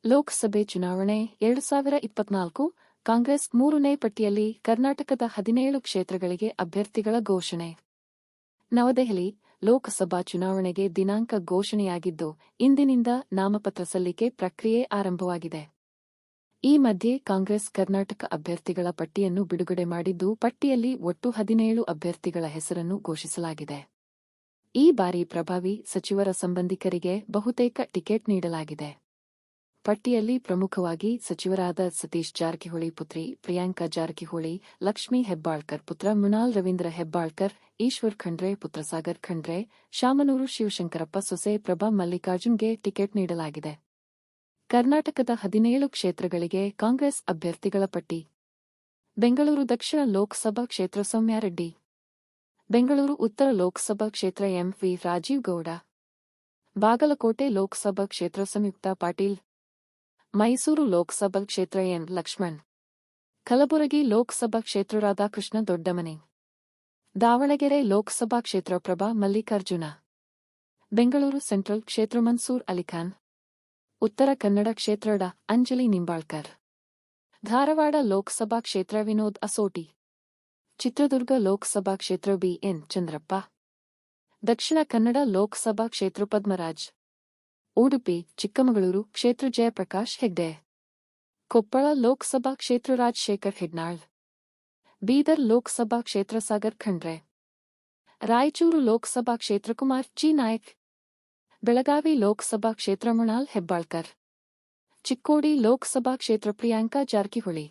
ಲೋಕಸಭೆ ಚುನಾವಣೆ 2024 ಕಾಂಗ್ರೆಸ್ 3ನೇ ಪಟ್ಟಿಯಲ್ಲಿ ಕರ್ನಾಟಕದ 17 ಕ್ಷೇತ್ರಗಳಿಗೆ ಅಭ್ಯರ್ಥಿಗಳ ಘೋಷಣೆ. ನವದೆಹಲಿ: ಲೋಕಸಭಾ ಚುನಾವಣೆಗೆ ದಿನಾಂಕ ಘೋಷಣೆಯಾಗಿದ್ದು, ಇಂದಿನಿಂದ ನಾಮಪತ್ರ ಸಲ್ಲಿಕೆ ಪ್ರಕ್ರಿಯೆ ಆರಂಭವಾಗಿದೆ. ಈ ಮಧ್ಯೆ ಕಾಂಗ್ರೆಸ್ ಕರ್ನಾಟಕ ಅಭ್ಯರ್ಥಿಗಳ ಪಟ್ಟಿಯನ್ನು ಬಿಡುಗಡೆ ಮಾಡಿದ್ದು, ಪಟ್ಟಿಯಲ್ಲಿ ಒಟ್ಟು 17 ಅಭ್ಯರ್ಥಿಗಳ ಹೆಸರನ್ನು ಘೋಷಿಸಲಾಗಿದೆ. ಈ ಬಾರಿ ಪ್ರಭಾವಿ ಸಚಿವರ ಸಂಬಂಧಿಕರಿಗೆ ಬಹುತೇಕ ಟಿಕೆಟ್ ನೀಡಲಾಗಿದೆ. ಪಟ್ಟಿಯಲ್ಲಿ ಪ್ರಮುಖವಾಗಿ ಸಚಿವರಾದ ಸತೀಶ್ ಜಾರಕಿಹೊಳಿ ಪುತ್ರಿ ಪ್ರಿಯಾಂಕಾ ಜಾರಕಿಹೊಳಿ, ಲಕ್ಷ್ಮೀ ಹೆಬ್ಬಾಳ್ಕರ್ ಪುತ್ರ ಮೃಣಾಲ್ ರವೀಂದ್ರ ಹೆಬ್ಬಾಳ್ಕರ್, ಈಶ್ವರ್ ಖಂಡ್ರೆ ಪುತ್ರ ಸಾಗರ್ ಖಂಡ್ರೆ, ಶಾಮನೂರು ಶಿವಶಂಕರಪ್ಪ ಸೊಸೆ ಪ್ರಭಾ ಮಲ್ಲಿಕಾರ್ಜುನ್ಗೆ ಟಿಕೆಟ್ ನೀಡಲಾಗಿದೆ. ಕರ್ನಾಟಕದ 17 ಕ್ಷೇತ್ರಗಳಿಗೆ ಕಾಂಗ್ರೆಸ್ ಅಭ್ಯರ್ಥಿಗಳ ಪಟ್ಟಿ. ಬೆಂಗಳೂರು ದಕ್ಷಿಣ ಲೋಕಸಭಾ ಕ್ಷೇತ್ರ ಸೌಮ್ಯ ರೆಡ್ಡಿ, ಬೆಂಗಳೂರು ಉತ್ತರ ಲೋಕಸಭಾ ಕ್ಷೇತ್ರ ಎಂ.ವಿ. ರಾಜೀವ್ ಗೌಡ, ಬಾಗಲಕೋಟೆ ಲೋಕಸಭಾ ಕ್ಷೇತ್ರ ಸಂಯುಕ್ತ ಪಾಟೀಲ್, ಮೈಸೂರು ಲೋಕಸಭಾ ಕ್ಷೇತ್ರ ಎನ್. ಲಕ್ಷ್ಮಣ್, ಕಲಬುರಗಿ ಲೋಕಸಭಾ ಕ್ಷೇತ್ರ ರಾಧಾಕೃಷ್ಣ ದೊಡ್ಡಮನೆ, ದಾವಣಗೆರೆ ಲೋಕಸಭಾ ಕ್ಷೇತ್ರ ಪ್ರಭಾ ಮಲ್ಲಿಕಾರ್ಜುನ, ಬೆಂಗಳೂರು ಸೆಂಟ್ರಲ್ ಕ್ಷೇತ್ರ ಮನ್ಸೂರ್ ಅಲಿಖಾನ್, ಉತ್ತರ ಕನ್ನಡ ಕ್ಷೇತ್ರ ಡಾ. ಅಂಜಲಿ ನಿಂಬಾಳ್ಕರ್, ಧಾರವಾಡ ಲೋಕಸಭಾ ಕ್ಷೇತ್ರ ವಿನೋದ್ ಅಸೋಟಿ, ಚಿತ್ರದುರ್ಗ ಲೋಕಸಭಾ ಕ್ಷೇತ್ರ ಬಿ.ಎನ್. ಚಂದ್ರಪ್ಪ, ದಕ್ಷಿಣ ಕನ್ನಡ ಲೋಕಸಭಾ ಕ್ಷೇತ್ರ ಪದ್ಮರಾಜ್, ಉಡುಪಿ ಚಿಕ್ಕಮಗಳೂರು ಕ್ಷೇತ್ರ ಜಯಪ್ರಕಾಶ್ ಹೆಗ್ಡೆ, ಕೊಪ್ಪಳ ಲೋಕಸಭಾ ಕ್ಷೇತ್ರ ರಾಜಶೇಖರ್ ಹೆಡ್ನಾಳ್, ಬೀದರ್ ಲೋಕಸಭಾ ಕ್ಷೇತ್ರ ಸಾಗರ್ ಖಂಡ್ರೆ, ರಾಯಚೂರು ಲೋಕಸಭಾ ಕ್ಷೇತ್ರ ಕುಮಾರ್ ಜಿ ನಾಯಕ್, ಬೆಳಗಾವಿ ಲೋಕಸಭಾ ಕ್ಷೇತ್ರ ಮೃಣಾಲ್ ಹೆಬ್ಬಾಳ್ಕರ್, ಚಿಕ್ಕೋಡಿ ಲೋಕಸಭಾ ಕ್ಷೇತ್ರ ಪ್ರಿಯಾಂಕಾ ಜಾರಕಿಹೊಳಿ.